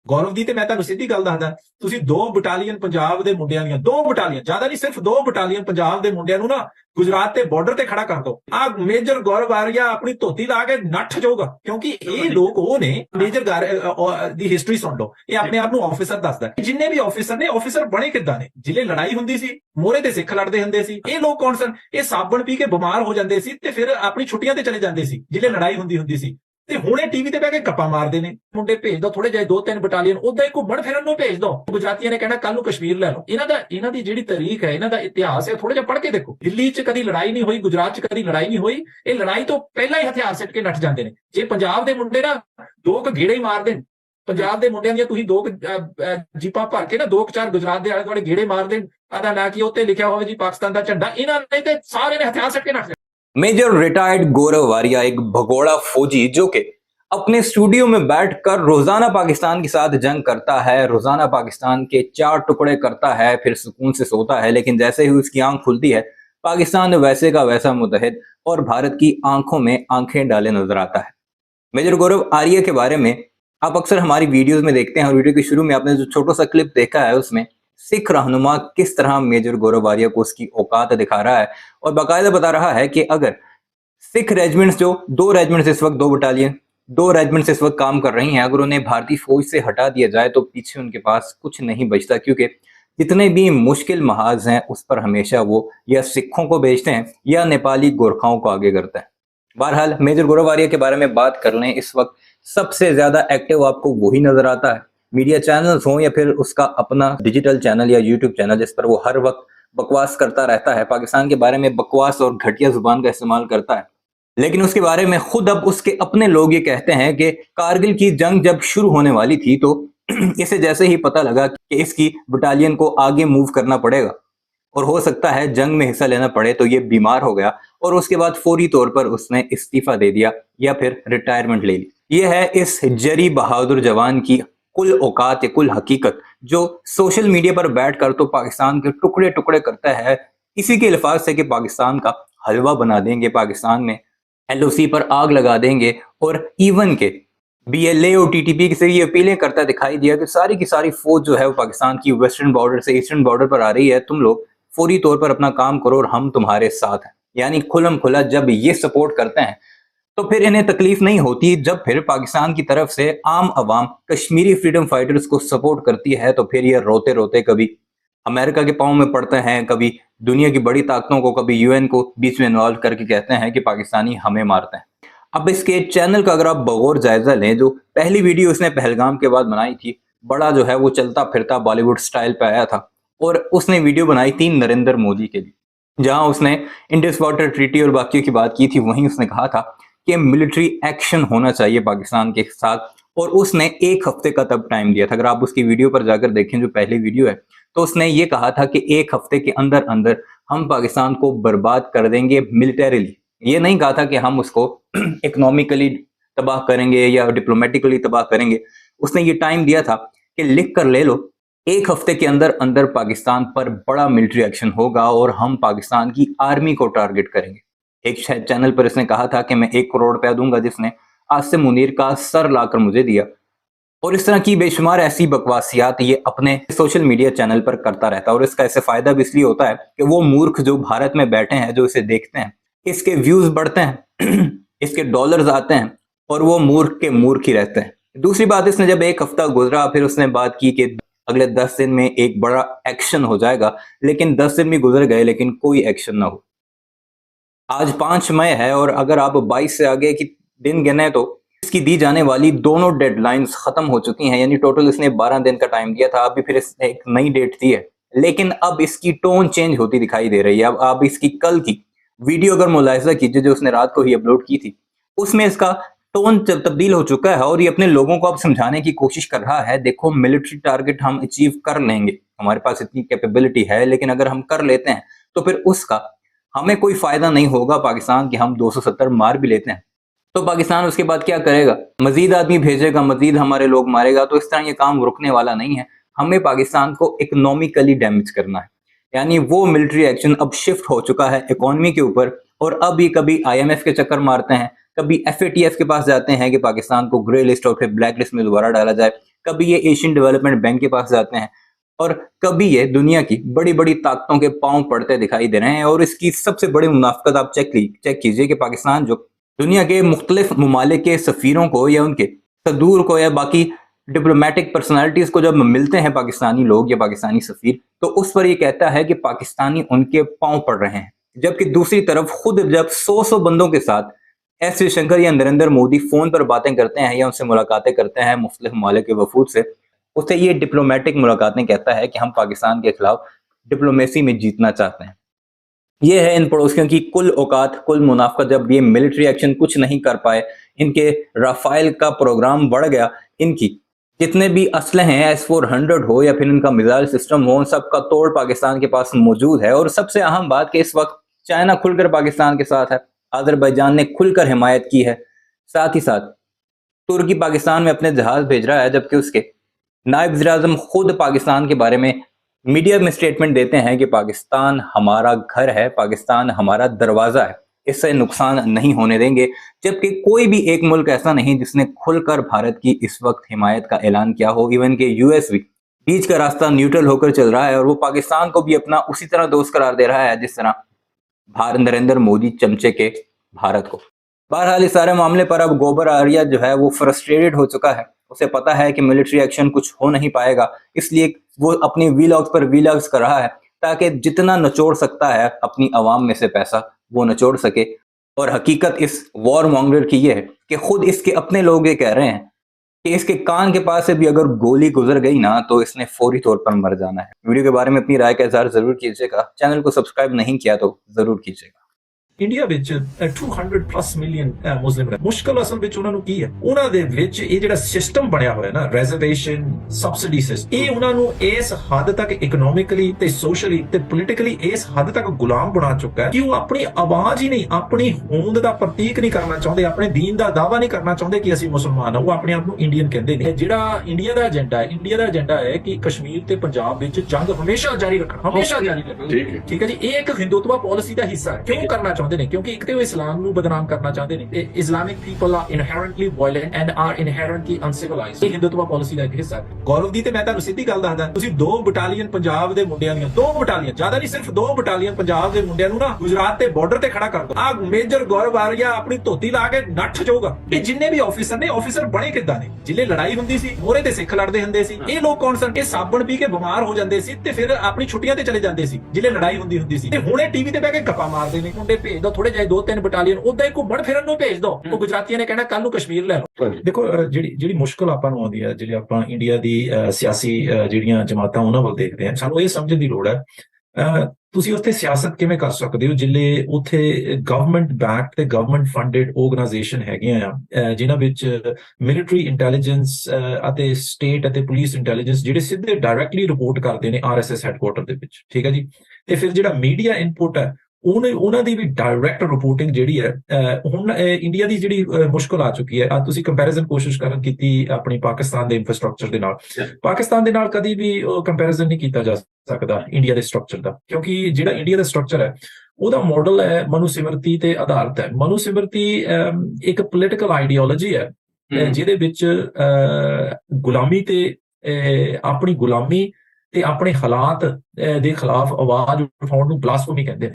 ਗੌਰਵ ਦੀ ਤੇ ਮੈਂ ਤੁਹਾਨੂੰ ਸਿੱਧੀ ਗੱਲ ਦੱਸਦਾ, ਤੁਸੀਂ 2 ਬਟਾਲੀਅਨ ਪੰਜਾਬ ਦੇ ਮੁੰਡਿਆਂ ਦੀਆਂ, 2 ਬਟਾਲੀਅਨ, ਜ਼ਿਆਦਾ ਨਹੀਂ, ਸਿਰਫ 2 ਬਟਾਲੀਅਨ ਪੰਜਾਬ ਦੇ ਮੁੰਡਿਆਂ ਨੂੰ ਨਾ ਗੁਜਰਾਤ ਤੇ ਬਾਰਡਰ ਤੇ ਖੜਾ ਕਰ ਦੋ। ਆ ਮੇਜਰ ਗੌਰਵ ਆਰੀਆ ਆਪਣੀ ਧੋਤੀ ਲਾ ਕੇ ਨੱਠ ਜਾਊਗਾ, ਕਿਉਂਕਿ ਇਹ ਲੋਕ ਉਹ ਨੇ। ਮੇਜਰ ਦੀ ਹਿਸਟਰੀ ਸੁਣ ਲਓ, ਇਹ ਆਪਣੇ ਆਪ ਨੂੰ ਆਫੀਸਰ ਦੱਸਦਾ। ਜਿੰਨੇ ਵੀ ਆਫੀਸਰ ਨੇ, ਆਫੀਸਰ ਬਣੇ ਕਿੱਦਾਂ ਨੇ? ਜਿਲੇ ਲੜਾਈ ਹੁੰਦੀ ਸੀ ਮੋਹਰੇ ਤੇ ਸਿੱਖ ਲੜਦੇ ਹੁੰਦੇ ਸੀ। ਇਹ ਲੋਕ ਕੌਣ ਸਨ? ਇਹ ਸਾਬਣ ਪੀ ਕੇ ਬਿਮਾਰ ਹੋ ਜਾਂਦੇ ਸੀ ਤੇ ਫਿਰ ਆਪਣੀ ਛੁੱਟੀਆਂ ਤੇ ਚਲੇ ਜਾਂਦੇ ਸੀ ਜਿਲੇ ਲੜਾਈ ਹੁੰਦੀ ਸੀ। ਤੇ ਹੁਣੇ ਟੀਵੀ ਤੇ ਬਹਿ ਕੇ ਗੱਪਾਂ ਮਾਰਦੇ ਨੇ। ਮੁੰਡੇ ਭੇਜ ਦੋ ਥੋੜੇ ਜਿਹੇ, 2-3 ਬਟਾਲੀਅਨ ਉਦਾਂ ਹੀ ਘੁੰਮਣ ਫਿਰਨ ਨੂੰ ਭੇਜ ਦੋ। ਗੁਜਰਾਤੀਆਂ ਨੇ ਕਹਿਣਾ ਕੱਲ ਨੂੰ ਕਸ਼ਮੀਰ ਲੈ ਲਓ। ਇਹਨਾਂ ਦੀ ਜਿਹੜੀ ਤਾਰੀਖ ਹੈ, ਇਹਨਾਂ ਦਾ ਇਤਿਹਾਸ ਹੈ, ਥੋੜਾ ਜਿਹਾ ਪੜ੍ਹ ਕੇ ਦੇਖੋ। ਦਿੱਲੀ 'ਚ ਕਦੀ ਲੜਾਈ ਨਹੀਂ ਹੋਈ, ਗੁਜਰਾਤ 'ਚ ਕਦੀ ਲੜਾਈ ਨਹੀਂ ਹੋਈ। ਇਹ ਲੜਾਈ ਤੋਂ ਪਹਿਲਾਂ ਹੀ ਹਥਿਆਰ ਸਿੱਟ ਕੇ ਨੱਠ ਜਾਂਦੇ ਨੇ। ਜੇ ਪੰਜਾਬ ਦੇ ਮੁੰਡੇ ਨਾ 2 ਗੇੜੇ ਹੀ ਮਾਰ ਦੇਣ, ਪੰਜਾਬ ਦੇ ਮੁੰਡਿਆਂ ਦੀਆਂ ਤੁਸੀਂ 2 ਜੀਪਾਂ ਭਰ ਕੇ ਨਾ 2-4 ਗੁਜਰਾਤ ਦੇ ਆਲੇ ਦੁਆਲੇ ਗੇੜੇ ਮਾਰ ਦੇਣ, ਆਦਾ ਨਾ ਕਿ ਉੱਤੇ ਲਿਖਿਆ ਹੋਵੇ ਜੀ ਪਾਕਿਸਤਾਨ ਦਾ ਝੰਡਾ, ਇਹਨਾਂ ਨੇ ਤੇ ਸਾਰੇ ਨੇ ਹਥਿਆਰ सिट के नट। मेजर रिटायर्ड गौरव वारिया एक भगोड़ा फौजी जो कि अपने स्टूडियो में बैठकर रोजाना पाकिस्तान के साथ जंग करता है, रोजाना पाकिस्तान के 4 टुकड़े करता है, फिर सुकून से सोता है। लेकिन जैसे ही उसकी आंख खुलती है, पाकिस्तान वैसे का वैसा मुतहद और भारत की आंखों में आंखें डाले नजर आता है। मेजर गौरव आर्य के बारे में आप अक्सर हमारी वीडियोस में देखते हैं और वीडियो के शुरू में आपने जो छोटा सा क्लिप देखा है उसमें सिख रहनुमा किस तरह मेजर गौरव आर्य को उसकी औकात दिखा रहा है और बाकायदा बता रहा है कि अगर सिख रेजिमेंट्स, जो 2 रेजिमेंट्स इस वक्त, 2 बटालियन, 2 रेजिमेंट्स इस वक्त काम कर रही हैं, अगर उन्हें भारतीय फौज से हटा दिया जाए तो पीछे उनके पास कुछ नहीं बचता, क्योंकि जितने भी मुश्किल महाज हैं उस पर हमेशा वो या सिखों को भेजते हैं या नेपाली गोरखाओं को आगे करते हैं। बहरहाल मेजर गौरव आर्य के बारे में बात कर लें, इस वक्त सबसे ज्यादा एक्टिव आपको वही नजर आता है, मीडिया चैनल्स हो या फिर उसका अपना डिजिटल चैनल या यूट्यूब चैनल, जिस पर वो हर वक्त बकवास करता रहता है, पाकिस्तान के बारे में बकवास और घटिया जुबान का इस्तेमाल करता है। लेकिन उसके बारे में खुद अब उसके अपने लोग ये कहते हैं कि कारगिल की जंग जब शुरू होने वाली थी तो इसे जैसे ही पता लगा कि इसकी बटालियन को आगे मूव करना पड़ेगा और हो सकता है जंग में हिस्सा लेना पड़े, तो ये बीमार हो गया और उसके बाद फौरी तौर पर उसने इस्तीफा दे दिया या फिर रिटायरमेंट ले ली। ये है इस जरी बहादुर जवान की कुल औकात या कुल हकीकत, जो सोशल मीडिया पर बैठकर तो पाकिस्तान के टुकड़े टुकड़े करता है इसी के अल्फाज से कि पाकिस्तान का हलवा बना देंगे, पाकिस्तान में LOC पर आग लगा देंगे, और इवन के BLA और TTP से ये अपीलें करता दिखाई दिया कि सारी की सारी फौज जो है वो पाकिस्तान की वेस्टर्न बॉर्डर से ईस्टर्न बॉर्डर पर आ रही है, तुम लोग फौरी तौर पर अपना काम करो और हम तुम्हारे साथ हैं। यानी खुलम खुला जब ये सपोर्ट करते हैं तो फिर इन्हें तकलीफ नहीं होती, जब फिर पाकिस्तान की तरफ से आम अवाम कश्मीरी फ्रीडम फाइटर्स को सपोर्ट करती है तो फिर ये रोते रोते कभी अमेरिका के पांव में पड़ते हैं, कभी दुनिया की बड़ी ताकतों को, कभी UN को बीच में इन्वॉल्व करके कहते हैं कि पाकिस्तानी हमें मारते हैं। अब इसके चैनल का अगर आप बगौर जायजा लें, जो पहली वीडियो उसने पहलगाम के बाद बनाई थी, बड़ा जो है वो चलता फिरता बॉलीवुड स्टाइल पे आया था, और उसने वीडियो बनाई थी नरेंद्र मोदी के लिए, जहां उसने इंडस वाटर ट्रीटी और बाकियों की बात की थी। वहीं उसने कहा था कि मिलिट्री एक्शन होना चाहिए पाकिस्तान के साथ, और उसने 1 हफ्ते का तब टाइम दिया था। अगर आप उसकी वीडियो पर जाकर देखें जो पहली वीडियो है, तो उसने ये कहा था कि 1 हफ्ते के अंदर अंदर हम पाकिस्तान को बर्बाद कर देंगे मिलिटरीली। ये नहीं कहा था कि हम उसको इकोनॉमिकली तबाह करेंगे या डिप्लोमेटिकली तबाह करेंगे। उसने ये टाइम दिया था कि लिख कर ले लो, 1 हफ्ते के अंदर अंदर पाकिस्तान पर बड़ा मिलिट्री एक्शन होगा और हम पाकिस्तान की आर्मी को टारगेट करेंगे। एक चैनल पर इसने कहा था कि मैं 1 करोड़ रुपया दूंगा, जिसने आसिम मुनीर का सर लाकर मुझे दिया, और इस तरह की बेशुमार ऐसी बकवासियात ये अपने सोशल मीडिया चैनल पर करता रहता है। और इसका ऐसे फायदा भी इसलिए होता है कि वो मूर्ख जो भारत में बैठे हैं, जो इसे देखते हैं, इसके व्यूज बढ़ते हैं इसके डॉलर्स आते हैं, और वो मूर्ख के मूर्ख ही रहते हैं। दूसरी बात, इसने जब 1 हफ्ता गुजरा, फिर उसने बात की कि अगले 10 दिन में एक बड़ा एक्शन हो जाएगा, लेकिन 10 दिन भी गुजर गए लेकिन कोई एक्शन ना हो। आज 5 मई है और अगर आप 22 से आगे की दिन गिने तो इसकी दी जाने वाली दोनों डेडलाइंस खत्म हो चुकी हैं। यानी टोटल इसने 12 दिन का टाइम दिया था, अभी फिर इसने एक नई डेट दी है, लेकिन अब इसकी टोन चेंज होती दिखाई दे रही है। अब आप इसकी कल की वीडियो अगर मुलाहिजा कीजिए जो उसने रात को ही अपलोड की थी, उसमें इसका टोन तब्दील हो चुका है और ये अपने लोगों को अब समझाने की कोशिश कर रहा है, देखो मिलिट्री टारगेट हम अचीव कर लेंगे, हमारे पास इतनी कैपेबिलिटी है, लेकिन अगर हम कर लेते हैं तो फिर उसका हमें कोई फायदा नहीं होगा पाकिस्तान की। हम 270 मार भी लेते हैं तो पाकिस्तान उसके बाद क्या करेगा? मजीद आदमी भेजेगा, मजीद हमारे लोग मारेगा। तो इस तरह ये काम रुकने वाला नहीं है। हमें पाकिस्तान को इकोनॉमिकली डैमेज करना है। यानी वो मिलिट्री एक्शन अब शिफ्ट हो चुका है इकोनॉमी के ऊपर, और अब ये कभी IMF के चक्कर मारते हैं, कभी FATF के पास जाते हैं कि पाकिस्तान को ग्रे लिस्ट और फिर ब्लैक लिस्ट में दोबारा डाला जाए, कभी ये एशियन डेवलपमेंट बैंक के पास जाते हैं और कभी ये दुनिया की बड़ी बड़ी ताकतों के पांव पड़ते दिखाई दे रहे हैं। और इसकी सबसे बड़ी मुनाफिकत आप चेक कीजिए कि पाकिस्तान जो दुनिया के मुख्तलिफ ममालिक के सफीरों को या उनके सदूर को या बाकी डिप्लोमेटिक पर्सनालिटीज को जब मिलते हैं पाकिस्तानी लोग या पाकिस्तानी सफीर, तो उस पर ये कहता है कि पाकिस्तानी उनके पांव पड़ रहे हैं। जबकि दूसरी तरफ खुद जब 100 बंदों के साथ एस जयशंकर या नरेंद्र मोदी फोन पर बातें करते हैं या उनसे मुलाकातें करते हैं मुख्तलिफ ममालिक के वफूद से, उससे ये डिप्लोमेटिक मुलाकातें कहता है कि हम पाकिस्तान के खिलाफ डिप्लोमेसी में जीतना चाहते हैं। ये है इन पड़ोसियों की कुल औकात, कुल मुनाफा। जब ये मिलिट्री एक्शन कुछ नहीं कर पाए, इनके राफेल का प्रोग्राम बढ़ गया, इनकी जितने भी असले हैं S-400 हो या फिर इनका मिसाइल सिस्टम हो, उन सब का तोड़ पाकिस्तान के पास मौजूद है। और सबसे अहम बात कि इस वक्त चाइना खुलकर पाकिस्तान के साथ है, अजरबैजान ने खुलकर हिमायत की है, साथ ही साथ तुर्की पाकिस्तान में अपने जहाज भेज रहा है, जबकि उसके नायब वज़ीर-ए-आज़म खुद पाकिस्तान के बारे में मीडिया में स्टेटमेंट देते हैं कि पाकिस्तान हमारा घर है, पाकिस्तान हमारा दरवाजा है, इससे नुकसान नहीं होने देंगे। जबकि कोई भी एक मुल्क ऐसा नहीं जिसने खुलकर भारत की इस वक्त हिमायत का ऐलान किया हो। इवन के यूएस भी बीच का रास्ता न्यूट्रल होकर चल रहा है और वो पाकिस्तान को भी अपना उसी तरह दोस्त करार दे रहा है जिस तरह भारत नरेंद्र मोदी चमचे के भारत को। बहरहाल इस सारे मामले पर अब गोबर आर्या जो है वो फ्रस्ट्रेटेड हो चुका है। उसे पता है कि मिलिट्री एक्शन कुछ हो नहीं पाएगा, इसलिए वो अपनी वीलॉग्स पर वीलॉग्स कर रहा है ताकि जितना नचोड़ सकता है अपनी आवाम में से पैसा वो नचोड़ सके। और हकीकत इस वॉर मॉन्गर की ये है कि खुद इसके अपने लोग ये कह रहे हैं कि इसके कान के पास से भी अगर गोली गुजर गई ना तो इसने फौरी तौर पर मर जाना है। वीडियो के बारे में अपनी राय का इज़हार जरूर कीजिएगा। चैनल को सब्सक्राइब नहीं किया तो जरूर कीजिएगा। ਇੰਡੀਆ ਵਿੱਚ 200+ ਮਿਲੀਅਨ ਮੁਸਲਿਮ ਰਹਿ ਮੁਸ਼ਕਲ ਅਸਲ ਵਿੱਚ ਉਹਨਾਂ ਨੂੰ ਕੀ ਹੈ, ਉਹਨਾਂ ਦੇ ਵਿੱਚ ਇਹ ਜਿਹੜਾ ਸਿਸਟਮ ਬਣਿਆ ਹੋਇਆ ਨਾ ਰਿਜ਼ਰਵੇਸ਼ਨ ਸਬਸਿਡੀ ਸਿਸਟਮ, ਇਹ ਉਹਨਾਂ ਨੂੰ ਇਸ ਹੱਦ ਤੱਕ ਇਕਨੋਮਿਕਲੀ ਤੇ ਸੋਸ਼ਲੀ ਤੇ ਪੋਲੀਟੀਕਲੀ ਇਸ ਹੱਦ ਤੱਕ ਗੁਲਾਮ ਬਣਾ ਚੁੱਕਾ ਹੈ ਕਿ ਉਹ ਆਪਣੀ ਆਵਾਜ਼ ਹੀ ਨਹੀਂ, ਆਪਣੀ ਹੋਂਦ ਦਾ ਪ੍ਰਤੀਕ ਨਹੀਂ ਕਰਨਾ ਚਾਹੁੰਦੇ, ਆਪਣੇ ਦੀਨ ਦਾ ਦਾਅਵਾ ਨਹੀਂ ਕਰਨਾ ਚਾਹੁੰਦੇ ਕਿ ਅਸੀਂ ਮੁਸਲਮਾਨ ਹਾਂ। ਉਹ ਆਪਣੇ ਆਪ ਨੂੰ ਇੰਡੀਅਨ ਕਹਿੰਦੇ ਨੇ। ਜਿਹੜਾ ਇੰਡੀਆ ਦਾ ਏਜੰਡਾ ਹੈ ਕਿ ਕਸ਼ਮੀਰ ਤੇ ਪੰਜਾਬ ਵਿੱਚ ਜੰਗ ਹਮੇਸ਼ਾ ਜਾਰੀ ਰੱਖਣਾ, ਹਮੇਸ਼ਾ ਜਾਰੀ ਰੱਖਣਾ। ਠੀਕ ਹੈ ਜੀ, ਇਹ ਇੱਕ ਹਿੰਦੂਤਵਾ ਪਾਲਿਸੀ ਦਾ ਹਿੱਸਾ ਹੈ। ਕਿਉਂ ਕਰਨਾ ਚਾਹੁੰਦੇ ਨੇ? ਕਿਉਂਕਿ ਇੱਕ ਤੇ ਉਹ ਇਸਲਾਮ ਨੂੰ ਬਦਨਾਮ ਕਰਨਾ ਚਾਹੁੰਦੇ ਨੇ। Islamic people are inherently violent and are inherently uncivilised. ਇਹ ਹਿੰਦੂਤਵਾ ਪਾਲਿਸੀ ਦਾ ਇੱਕ ਹਿੱਸਾ ਹੈ। ਗੌਰਵ ਦੀ ਤੇ ਮੈਂ ਤੁਹਾਨੂੰ ਸਿੱਧੀ ਗੱਲ ਦੱਸਦਾ, ਤੁਸੀਂ 2 ਬਟਾਲੀਅਨ ਪੰਜਾਬ ਦੇ ਮੁੰਡਿਆਂ ਦੀਆਂ, 2 ਬਟਾਲੀਅਨ, ਜ਼ਿਆਦਾ ਨਹੀਂ, ਸਿਰਫ 2 ਬਟਾਲੀਅਨ ਪੰਜਾਬ ਦੇ ਮੁੰਡਿਆਂ ਨੂੰ ਨਾ ਗੁਜਰਾਤ ਤੇ ਬਾਰਡਰ ਤੇ ਖੜਾ ਕਰ ਦੋ। ਆ ਮੇਜਰ ਗੌਰਵ ਆਰੀਆ ਆਪਣੀ ਧੋਤੀ ਲਾ ਕੇ ਨੱਠ ਜਾਊਗਾ। ਇਹ ਜਿੰਨੇ ਵੀ ਆਫੀਸਰ ਨੇ, ਆਫੀਸਰ ਬਣੇ ਕਿੱਦਾਂ ਨੇ? ਜਿੱਲੇ ਲੜਾਈ ਹੁੰਦੀ ਸੀ ਮੋਰੇ ਤੇ ਸਿੱਖ ਲੜਦੇ ਹੁੰਦੇ ਸੀ। ਇਹ ਲੋਕ ਕੌਣ ਸਨ? ਇਹ ਸਾਬਣ ਪੀ ਕੇ ਬਿਮਾਰ ਹੋ ਜਾਂਦੇ ਸੀ ਤੇ ਫਿਰ ਆਪਣੀ ਛੁੱਟੀਆਂ ਤੇ ਚਲੇ ਜਾਂਦੇ ਸੀ ਜਿੱਲੇ ਲੜਾਈ ਹੁੰਦੀ ਸੀ। ਤੇ ਹੁਣੇ ਟੀਵੀ ਤੇ ਬਹਿ ਕੇ ਗੱਪਾਂ ਮਾਰਦੇ ਨੇ। ਮੁੰਡੇ ਭੇਜ ਦੋ ਥੋੜੇ ਜਿਹੇ, 2-3 ਬਟਾਲੀਅਨ ਉਦਾਂ ਹੀ ਘੁੰਮਣ ਫਿਰਨ ਨੂੰ ਭੇਜ ਦੋ। ਉਹ ਗੁਜਰਾਤੀਆਂ ਨੇ ਕਹਿਣਾ ਕੱਲ ਨੂੰ ਕਸ਼ਮੀਰ ਲੈ ਲਓ। ਦੇਖੋ ਜਿਹੜੀ ਮੁਸ਼ਕਲ ਆਪਾਂ ਨੂੰ ਆਉਂਦੀ ਹੈ, ਜਿਹੜੀ ਆਪਾਂ ਇੰਡੀਆ ਦੀ ਸਿਆਸੀ ਜਿਹੜੀਆਂ ਜਮਾਤਾਂ ਉਹਨਾਂ ਵੱਲ ਦੇਖਦੇ ਹਾਂ, ਸਾਨੂੰ ਇਹ ਸਮਝਣ ਦੀ ਲੋੜ ਹੈ ਤੁਸੀਂ ਉੱਥੇ ਸਿਆਸਤ ਕਿਵੇਂ ਕਰ ਸਕਦੇ ਹੋ ਜਿੱਲੇ ਉੱਥੇ ਗਵਰਨਮੈਂਟ ਬੈਕਡ ਤੇ ਗਵਰਨਮੈਂਟ ਫੰਡਡ ਆਰਗੇਨਾਈਜੇਸ਼ਨ ਹੈਗੀਆਂ ਆ ਜਿਨ੍ਹਾਂ ਵਿੱਚ ਮਿਲਟਰੀ ਇੰਟੈਲੀਜੈਂਸ ਅਤੇ ਸਟੇਟ ਅਤੇ ਪੁਲਿਸ ਇੰਟੈਲੀਜੈਂਸ ਜਿਹੜੇ ਸਿੱਧੇ ਡਾਇਰੈਕਟਲੀ ਰਿਪੋਰਟ ਕਰਦੇ ਨੇ RSS ਹੈਡਕੁਆਟਰ ਦੇ ਵਿੱਚ। ਠੀਕ ਹੈ ਜੀ। ਤੇ ਫਿਰ ਜਿਹੜਾ ਮੀਡੀਆ ਇਨਪੁਟ ਹੈ ਉਹਨਾਂ ਦੀ ਵੀ ਡਾਇਰੈਕਟ ਰਿਪੋਰਟਿੰਗ ਜਿਹੜੀ ਹੈ। ਹੁਣ ਇੰਡੀਆ ਦੀ ਜਿਹੜੀ ਮੁਸ਼ਕਲ ਆ ਚੁੱਕੀ ਹੈ, ਤੁਸੀਂ ਕੰਪੈਰੀਜ਼ਨ ਕੋਸ਼ਿਸ਼ ਕੀਤੀ ਆਪਣੀ ਪਾਕਿਸਤਾਨ ਦੇ ਇਨਫਰਾਸਟ੍ਰਕਚਰ ਦੇ ਨਾਲ। ਪਾਕਿਸਤਾਨ ਦੇ ਨਾਲ ਕਦੀ ਵੀ ਕੰਪੈਰੀਜ਼ਨ ਨਹੀਂ ਕੀਤਾ ਜਾ ਸਕਦਾ ਇੰਡੀਆ ਦੇ ਸਟਰਕਚਰ ਦਾ, ਕਿਉਂਕਿ ਜਿਹੜਾ ਇੰਡੀਆ ਦਾ ਸਟਰਕਚਰ ਹੈ ਉਹਦਾ ਮਾਡਲ ਹੈ ਮਨੁਸਿਮਰਤੀ ਤੇ ਆਧਾਰਿਤ ਹੈ। ਮਨੁਸਿਮਰਤੀ ਇੱਕ ਪੋਲੀਟੀਕਲ ਆਈਡੀਓਲੋਜੀ ਹੈ ਜਿਹਦੇ ਵਿੱਚ ਗੁਲਾਮੀ ਤੇ ਆਪਣੀ ਗੁਲਾਮੀ ਤੇ ਆਪਣੇ ਹਾਲਾਤ ਦੇ ਖਿਲਾਫ ਆਵਾਜ਼ ਉਠਾਉਣ ਨੂੰ ਬਲਾਸਫੇਮੀ ਕਹਿੰਦੇ ਨੇ।